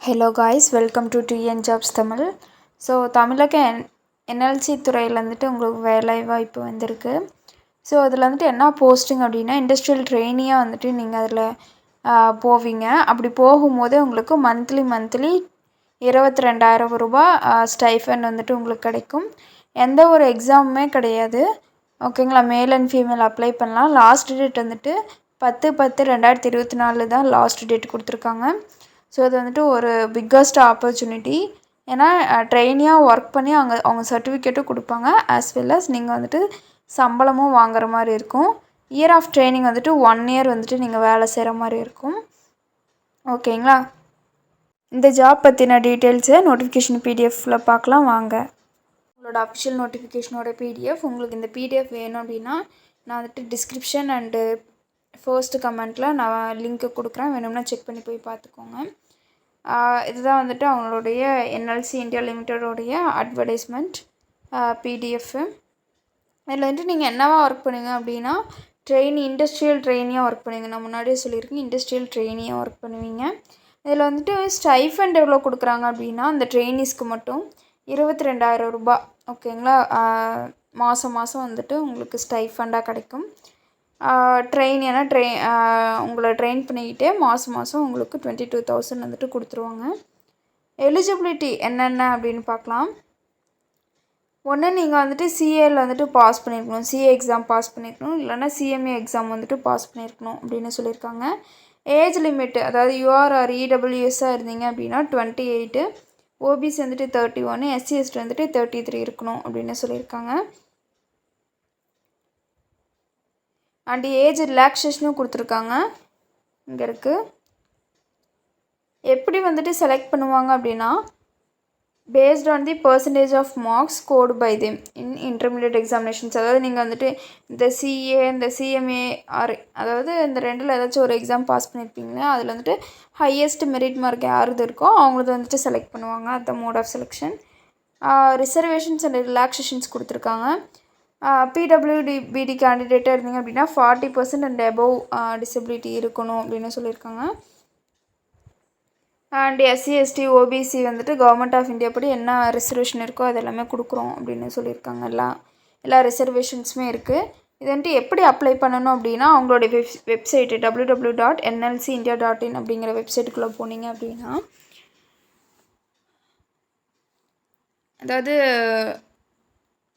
Hello guys, welcome to TN jobs Tamil. So தமிழுக்கு NLC துறையில் வந்துட்டு உங்களுக்கு வேலைவாய்ப்பு வந்திருக்கு. ஸோ அதில் வந்துட்டு என்ன போஸ்டிங் அப்படின்னா இண்டஸ்ட்ரியல் ட்ரெயினியாக வந்துட்டு நீங்கள் அதில் போவீங்க. அப்படி போகும்போதே உங்களுக்கு மந்த்லி 22,000 ரூபா ஸ்டைஃபன் வந்துட்டு உங்களுக்கு கிடைக்கும். எந்த ஒரு எக்ஸாமுமே கிடையாது. ஓகேங்களா? மேல் அண்ட் ஃபீமேல் அப்ளை பண்ணலாம். லாஸ்ட் டேட் வந்துட்டு 10/10/2024 தான் லாஸ்ட் டேட் கொடுத்துருக்காங்க. ஸோ அது வந்துட்டு ஒரு பிக்கஸ்ட் ஆப்பர்ச்சுனிட்டி. ஏன்னா ட்ரெயினியாக ஒர்க் பண்ணி அவங்க சர்டிஃபிகேட்டும் கொடுப்பாங்க. ஆஸ் வெல் அஸ் நீங்கள் வந்துட்டு சம்பளமும் வாங்குற மாதிரி இருக்கும். இயர் ஆஃப் ட்ரைனிங் வந்துட்டு 1 இயர் வந்துட்டு நீங்கள் வேலை செய்கிற மாதிரி இருக்கும். ஓகேங்களா? இந்த ஜாப் பற்றின டீட்டெயில்ஸை நோட்டிஃபிகேஷன் பிடிஎஃப்பில் பார்க்கலாம் வாங்க. உங்களோட அஃபிஷியல் நோட்டிஃபிகேஷனோட பிடிஎஃப் உங்களுக்கு இந்த பிடிஎஃப் வேணும் அப்படின்னா நான் வந்துட்டு டிஸ்கிரிப்ஷன் அண்டு ஃபர்ஸ்ட் கமெண்ட்டில் நான் லிங்க்கு கொடுக்குறேன். வேணும்னா செக் பண்ணி போய் பார்த்துக்கோங்க. இதுதான் வந்துட்டு அவங்களுடைய என்எல்சி இந்தியா லிமிட்டடோடைய அட்வர்டைஸ்மெண்ட் பிடிஎஃப். இதில் வந்துட்டு நீங்கள் என்னவா ஒர்க் பண்ணுவீங்க அப்படின்னா இண்டஸ்ட்ரியல் ட்ரெயினியாக ஒர்க் பண்ணுவீங்க. நான் முன்னாடியே சொல்லியிருக்கேன், இண்டஸ்ட்ரியல் ட்ரெயினியாக ஒர்க் பண்ணுவீங்க. இதில் வந்துட்டு ஸ்டைஃபண்ட் எவ்வளோ கொடுக்குறாங்க அப்படின்னா அந்த ட்ரெயினிஸ்க்கு மட்டும் 22,000 ரூபா. ஓகேங்களா? மாதம் வந்துட்டு உங்களுக்கு ஸ்டைஃபண்டாக கிடைக்கும். உங்களை ட்ரெயின் பண்ணிக்கிட்டே மாதம் உங்களுக்கு 22,000 வந்துட்டு கொடுத்துருவாங்க. எலிஜிபிலிட்டி என்னென்ன அப்படின்னு பார்க்கலாம். ஒன்று, நீங்கள் வந்துட்டு சிஏயில் வந்துட்டு பாஸ் பண்ணியிருக்கணும். சிஏ எக்ஸாம் பாஸ் பண்ணியிருக்கணும். இல்லைனா சிஎம்ஏ எக்ஸாம் வந்துட்டு பாஸ் பண்ணியிருக்கணும் அப்படின்னு சொல்லியிருக்காங்க. ஏஜ் லிமிட்டு, அதாவது யூஆர் ஆர் இடபிள்யூஎஸ்ஸாக இருந்தீங்க அப்படின்னா 28, ஓபிசி வந்துட்டு 31, எஸ்சிஎஸ்டி வந்துட்டு 33 இருக்கணும் அப்படின்னு சொல்லியிருக்காங்க. அண்ட் ஏஜ் ரிலாக்ஸேஷனும் கொடுத்துருக்காங்க. இங்கே இருக்குது. எப்படி வந்துட்டு செலக்ட் பண்ணுவாங்க அப்படின்னா based on the percentage of marks scored by them in intermediate examinations. அதாவது நீங்கள் வந்துட்டு இந்த சிஏ இந்த சிஎம்ஏ அதாவது இந்த ரெண்டில் ஏதாச்சும் ஒரு எக்ஸாம் பாஸ் பண்ணியிருப்பீங்களா, அதில் வந்துட்டு ஹையஸ்ட் மெரிட் மார்க் யாருது இருக்கோ அவங்களது வந்துட்டு செலக்ட் பண்ணுவாங்க. அந்த mode of selection. Reservations and relaxations கொடுத்துருக்காங்க. பிடபிள்யூடிபிடி கேண்டிடேட்டாக இருந்தீங்க அப்படின்னா 40% அண்ட் அபவ் டிசபிலிட்டி இருக்கணும் அப்படின்னு சொல்லியிருக்காங்க. அண்ட் எஸ்சிஎஸ்டி ஓபிசி வந்துட்டு கவர்மெண்ட் ஆஃப் இந்தியா படி என்ன ரிசர்வேஷன் இருக்கோ அது எல்லாமே கொடுக்குறோம் அப்படின்னு சொல்லியிருக்காங்க. எல்லா ரிசர்வேஷன்ஸுமே இருக்குது. இது வந்துட்டு எப்படி அப்ளை பண்ணணும் அப்படின்னா அவங்களுடைய வெப்சைட்டு www.nlcindia.in அப்படிங்கிற வெப்சைட்டுக்குள்ளே போனீங்க அப்படின்னா அதாவது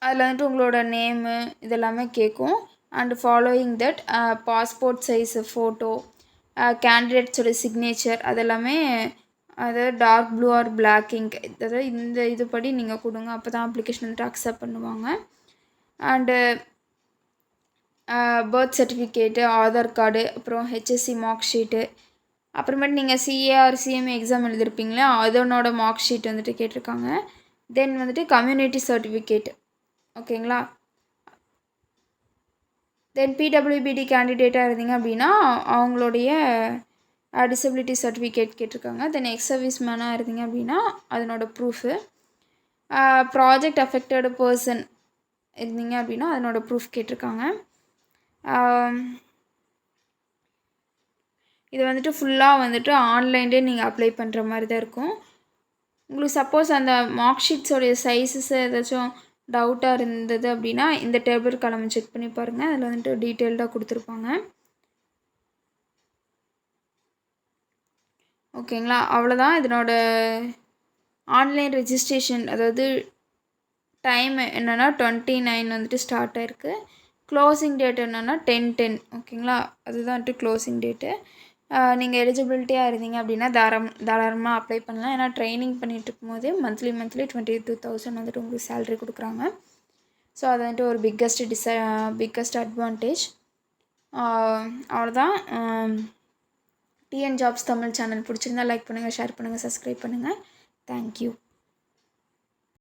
அதில் வந்துட்டு உங்களோட நேமு இதெல்லாமே கேட்கும். And following that passport size photo, கேண்டிடேட்ஸோட சிக்னேச்சர் அதெல்லாமே அதாவது dark blue or black ink, அதாவது இந்த இதுபடி நீங்கள் கொடுங்க. அப்போ தான் அப்ளிகேஷன் வந்துட்டு அக்செப்ட் பண்ணுவாங்க. And birth certificate, Aadhaar card, அப்புறம் ஹெச்எஸ்சி மார்க் ஷீட்டு, அப்புறமேட்டு நீங்கள் சிஏஆர் சிஎம்ஏ எக்ஸாம் எழுதிருப்பீங்களே அதனோட மார்க் ஷீட் வந்துட்டு கேட்டிருக்காங்க. தென் வந்துட்டு கம்யூனிட்டி சர்டிஃபிகேட். ஓகேங்களா? தென் பிடபிள்யூபிடி கேண்டிடேட்டாக இருந்தீங்க அப்படின்னா அவங்களுடைய டிசபிலிட்டி சர்டிஃபிகேட் கேட்டிருக்காங்க. தென் எக்ஸ் சர்வீஸ் மேனாக இருந்தீங்க அப்படின்னா அதனோட ப்ரூஃபு. ப்ராஜெக்ட் அஃபெக்டடு பர்சன் இருந்தீங்க அப்படின்னா அதனோட ப்ரூஃப் கேட்டிருக்காங்க. இது வந்துட்டு ஃபுல்லாக வந்துட்டு ஆன்லைன்லேயே நீங்கள் அப்ளை பண்ணுற மாதிரி தான் இருக்கும். உங்களுக்கு சப்போஸ் அந்த மார்க் ஷீட்ஸோடைய சைஸஸ் ஏதாச்சும் டவுட்டாக இருந்தது அப்படின்னா இந்த டேபிள் காலம் செக் பண்ணி பாருங்கள். அதில் வந்துட்டு டீட்டெயில்டாக கொடுத்துருப்பாங்க. ஓகேங்களா? அவ்வளோதான். இதனோட ஆன்லைன் ரெஜிஸ்ட்ரேஷன் அதாவது டைம் என்னென்னா 29 வந்துட்டு ஸ்டார்ட் ஆகிருக்கு. க்ளோசிங் டேட் என்னென்னா 10/10. ஓகேங்களா? அதுதான் வந்துட்டு க்ளோசிங் டேட்டு. நீங்கள் எலிஜிபிலிட்டியாக இருந்தீங்க அப்படின்னா தாராளமாக அப்ளை பண்ணலாம். ஏன்னா ட்ரைனிங் பண்ணிகிட்டு இருக்கும்போதே மந்த்லி 22,000 வந்துட்டு உங்களுக்கு சேல்ரி கொடுக்குறாங்க. ஸோ அது வந்துட்டு ஒரு பிக்கஸ்ட் அட்வான்டேஜ். அவ்வளோதான். டிஎன் ஜாப்ஸ் தமிழ் சேனல் பிடிச்சிருந்தா லைக் பண்ணுங்கள், ஷேர் பண்ணுங்கள், சப்ஸ்கிரைப் பண்ணுங்கள். தேங்க்யூ.